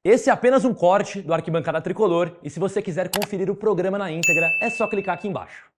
Esse é apenas um corte do Arquibancada Tricolor e se você quiser conferir o programa na íntegra, é só clicar aqui embaixo.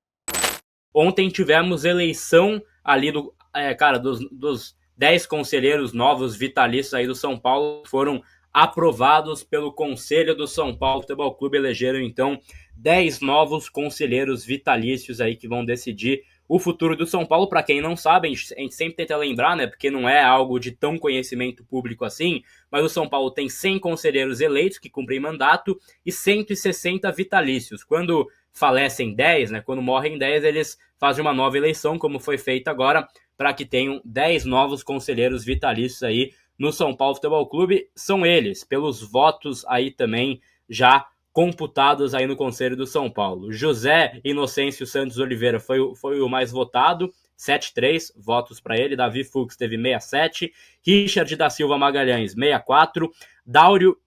Ontem tivemos eleição ali dos 10 conselheiros novos vitalícios aí do São Paulo, foram aprovados pelo Conselho do São Paulo Futebol Clube, elegeram então 10 novos conselheiros vitalícios aí que vão decidir o futuro do São Paulo. Para quem não sabe, a gente sempre tenta lembrar, né, porque não é algo de tão conhecimento público assim, mas o São Paulo tem 100 conselheiros eleitos que cumprem mandato e 160 vitalícios. Quando falecem 10, né, quando morrem 10, eles fazem uma nova eleição, como foi feita agora, para que tenham 10 novos conselheiros vitalícios aí no São Paulo Futebol Clube. São eles, pelos votos aí também já computados aí no Conselho do São Paulo. José Inocêncio Santos Oliveira foi o mais votado, 73 votos para ele. Davi Fux teve 67, Richard da Silva Magalhães 64, Dáurio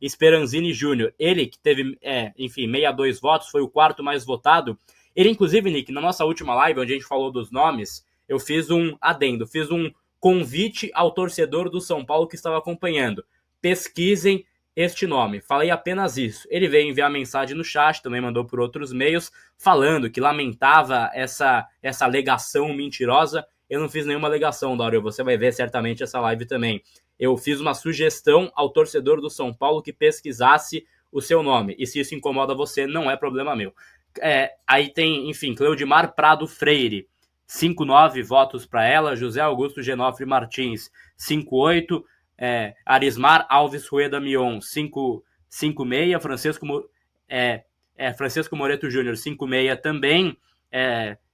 Speranzini Júnior, ele que teve, 62 votos, foi o quarto mais votado. Ele, inclusive, Nick, na nossa última live, onde a gente falou dos nomes, eu fiz um adendo, fiz um convite ao torcedor do São Paulo que estava acompanhando. Pesquisem este nome. Falei apenas isso. Ele veio enviar mensagem no chat, também mandou por outros meios, falando que lamentava essa alegação mentirosa. Eu não fiz nenhuma alegação, Dário. Você vai ver certamente essa live também. Eu fiz uma sugestão ao torcedor do São Paulo que pesquisasse o seu nome. E se isso incomoda você, não é problema meu. Aí tem, enfim, Cleudimar Prado Freire, 5,9 votos para ela. José Augusto Genofre Martins, 5,8. Arismar Alves Rueda Mion, 5,6. Francisco Moreto Júnior, 5,6 também.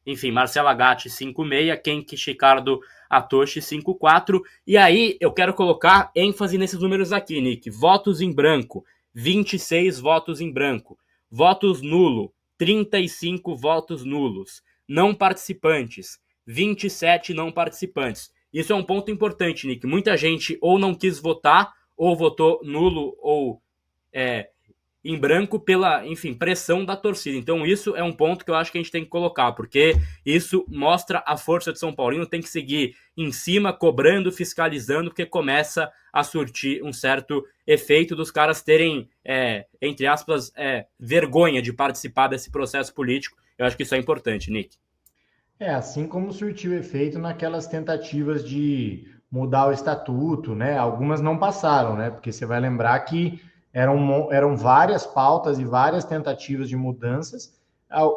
Enfim, Marcela Gatti, 5,6. Kenki Chicardo Atoshi, 5,4. E aí eu quero colocar ênfase nesses números aqui, Nick. Votos em branco, 26 votos em branco. Votos nulo, 35 votos nulos. Não participantes, 27 não participantes. Isso é um ponto importante, Nick. Muita gente ou não quis votar, ou votou nulo, ou em branco pela, enfim, pressão da torcida. Então isso é um ponto que eu acho que a gente tem que colocar, porque isso mostra a força de São Paulino, tem que seguir em cima, cobrando, fiscalizando, porque começa a surtir um certo efeito dos caras terem, entre aspas, vergonha de participar desse processo político. Eu acho que isso é importante, Nick. Assim como surtiu efeito naquelas tentativas de mudar o estatuto, né? Algumas não passaram, né? Porque você vai lembrar que eram várias pautas e várias tentativas de mudanças,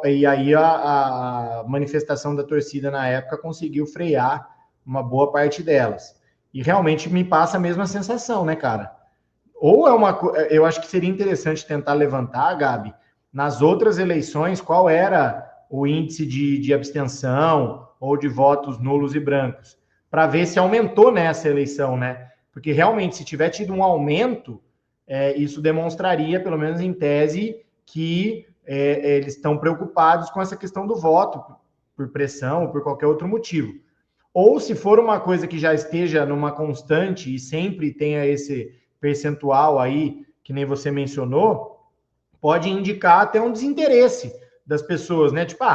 e aí a manifestação da torcida na época conseguiu frear uma boa parte delas. E realmente me passa a mesma sensação, né, cara? Ou eu acho que seria interessante tentar levantar, Gabi, nas outras eleições, qual era o índice de abstenção ou de votos nulos e brancos, para ver se aumentou nessa eleição, né? Porque realmente, se tiver tido um aumento, isso demonstraria, pelo menos em tese, que eles estão preocupados com essa questão do voto, por pressão ou por qualquer outro motivo. Ou se for uma coisa que já esteja numa constante e sempre tenha esse percentual aí, que nem você mencionou, pode indicar até um desinteresse das pessoas, né? Tipo,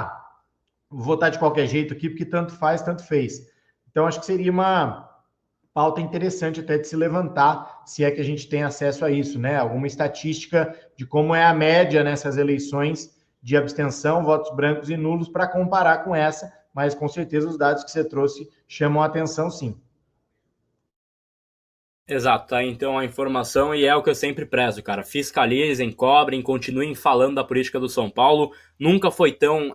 vou votar de qualquer jeito aqui, porque tanto faz, tanto fez. Então, acho que seria uma pauta interessante até de se levantar, se é que a gente tem acesso a isso, né? Alguma estatística de como é a média nessas eleições de abstenção, votos brancos e nulos, para comparar com essa, mas com certeza os dados que você trouxe chamam a atenção, sim. Exato, tá? Então a informação, e é o que eu sempre prezo, cara. Fiscalizem, cobrem, continuem falando da política do São Paulo. Nunca foi tão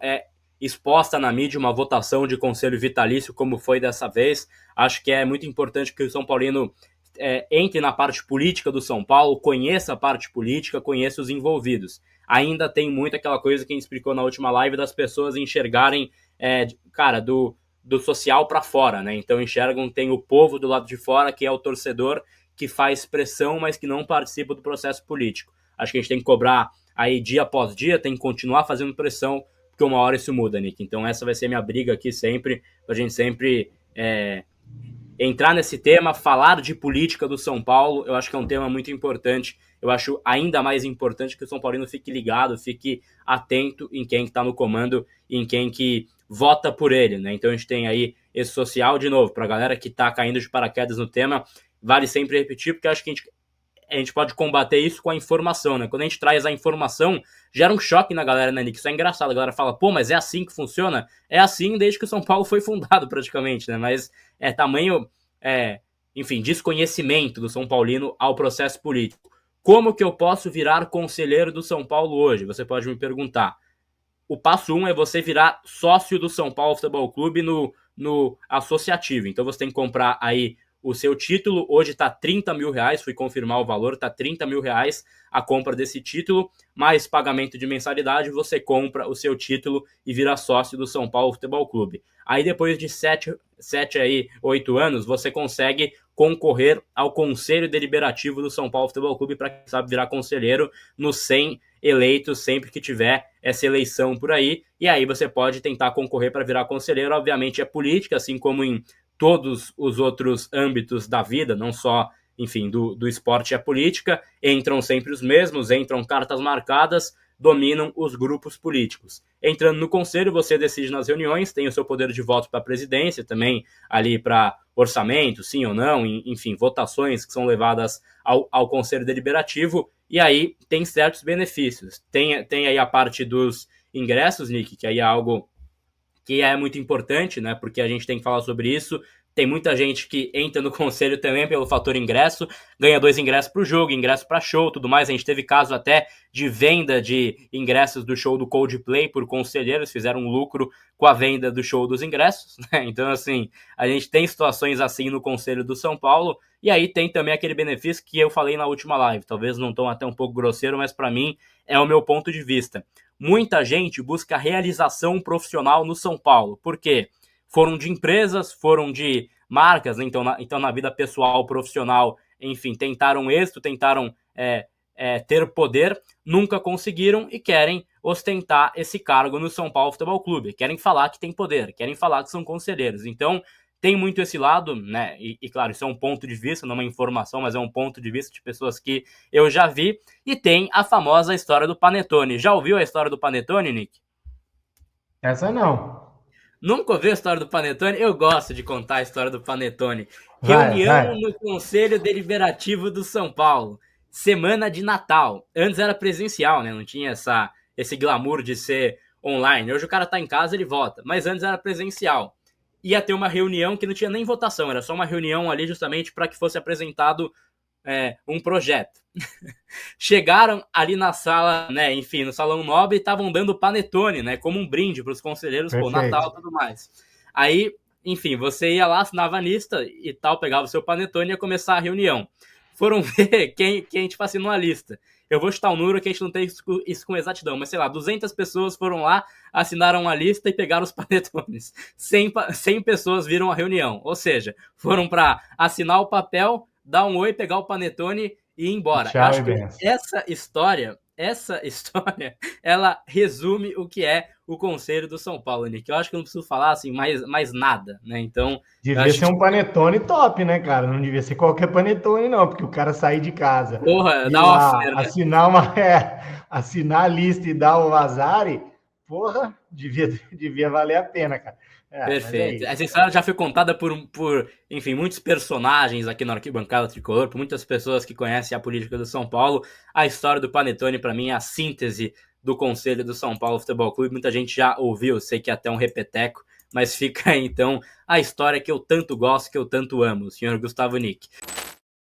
exposta na mídia uma votação de conselho vitalício como foi dessa vez. Acho que é muito importante que o São Paulino entre na parte política do São Paulo, conheça a parte política, conheça os envolvidos. Ainda tem muito aquela coisa que a gente explicou na última live das pessoas enxergarem, do social para fora, né? Então enxergam, tem o povo do lado de fora, que é o torcedor, que faz pressão, mas que não participa do processo político. Acho que a gente tem que cobrar aí dia após dia, tem que continuar fazendo pressão, porque uma hora isso muda, Nick. Então essa vai ser a minha briga aqui sempre, pra gente sempre entrar nesse tema, falar de política do São Paulo. Eu acho que é um tema muito importante. Eu acho ainda mais importante que o São Paulino fique ligado, fique atento em quem está no comando e em quem que vota por ele, né? Então a gente tem aí esse social, de novo, para a galera que está caindo de paraquedas no tema, vale sempre repetir, porque acho que a gente pode combater isso com a informação, né? Quando a gente traz a informação, gera um choque na galera, né, Nick? Isso é engraçado, a galera fala, pô, mas é assim que funciona? É assim desde que o São Paulo foi fundado, praticamente, né? Mas é tamanho, enfim, desconhecimento do São Paulino ao processo político. Como que eu posso virar conselheiro do São Paulo hoje? Você pode me perguntar. O passo 1 é você virar sócio do São Paulo Futebol Clube no associativo. Então você tem que comprar aí o seu título. Hoje está R$30.000, fui confirmar o valor, está R$30.000 a compra desse título, mais pagamento de mensalidade, você compra o seu título e vira sócio do São Paulo Futebol Clube. Aí depois de 8 anos, você consegue concorrer ao Conselho Deliberativo do São Paulo Futebol Clube para, quem sabe, virar conselheiro nos 100 eleitos sempre que tiver essa eleição por aí, e aí você pode tentar concorrer para virar conselheiro. Obviamente é política, assim como em todos os outros âmbitos da vida, não só, enfim, do esporte é política, entram sempre os mesmos, entram cartas marcadas, dominam os grupos políticos. Entrando no conselho, você decide nas reuniões, tem o seu poder de voto para a presidência, também ali para orçamento, sim ou não, enfim, votações que são levadas ao conselho deliberativo, e aí tem certos benefícios. Tem aí a parte dos ingressos, Nick, que aí é algo que é muito importante, né? Porque a gente tem que falar sobre isso. Tem muita gente que entra no conselho também pelo fator ingresso, ganha 2 ingressos para o jogo, ingresso para show, tudo mais. A gente teve caso até de venda de ingressos do show do Coldplay por conselheiros, fizeram um lucro com a venda do show dos ingressos, né? Então, assim, a gente tem situações assim no Conselho do São Paulo, e aí tem também aquele benefício que eu falei na última live, talvez não tão até um pouco grosseiro, mas para mim é o meu ponto de vista. Muita gente busca realização profissional no São Paulo. Por quê? Foram de empresas, foram de marcas, né? Então na vida pessoal, profissional, enfim, tentaram êxito, tentaram ter poder, nunca conseguiram e querem ostentar esse cargo no São Paulo Futebol Clube. Querem falar que tem poder, querem falar que são conselheiros. Então tem muito esse lado, né? E claro, isso é um ponto de vista, não é uma informação, mas é um ponto de vista de pessoas que eu já vi. E tem a famosa história do Panetone. Já ouviu a história do Panetone, Nick? Essa não. Nunca ouviu a história do Panetone? Eu gosto de contar a história do Panetone. Vai. Reunião no Conselho Deliberativo do São Paulo. Semana de Natal. Antes era presencial, né? Não tinha esse glamour de ser online. Hoje o cara tá em casa, ele vota. Mas antes era presencial. Ia ter uma reunião que não tinha nem votação. Era só uma reunião ali justamente para que fosse apresentado um projeto. Chegaram ali na sala, né, enfim, no Salão Nobre, e estavam dando panetone, né, como um brinde para os conselheiros, por Natal e tudo mais. Aí, enfim, você ia lá, assinava a lista e tal, pegava o seu panetone e ia começar a reunião. Foram ver quem a gente assinou a lista. Eu vou chutar um número que a gente não tem isso com exatidão, mas sei lá, 200 pessoas foram lá, assinaram a lista e pegaram os panetones. 100 pessoas viram a reunião, ou seja, foram para assinar o papel, dar um oi, pegar o panetone e ir embora. Tchau, eu acho que essa história, ela resume o que é o Conselho do São Paulo, Nick. Eu acho que eu não preciso falar assim mais nada, né? Então, devia ser um panetone top, né, cara? Não devia ser qualquer panetone, não, porque o cara sair de casa, porra, dá uma oferta, né? assinar a lista e dar o azar, porra, devia valer a pena, cara. Perfeito. Essa história já foi contada por, enfim, muitos personagens aqui na Arquibancada Tricolor, por muitas pessoas que conhecem a política do São Paulo. A história do Panetone, para mim, é a síntese do Conselho do São Paulo Futebol Clube. Muita gente já ouviu, sei que é até um repeteco, mas fica aí, então, a história que eu tanto gosto, que eu tanto amo, o senhor Gustavo Nick.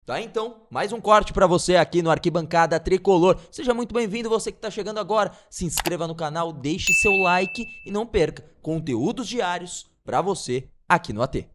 Tá, então, mais um corte pra você aqui no Arquibancada Tricolor. Seja muito bem-vindo, você que tá chegando agora. Se inscreva no canal, deixe seu like e não perca conteúdos diários pra você aqui no AT.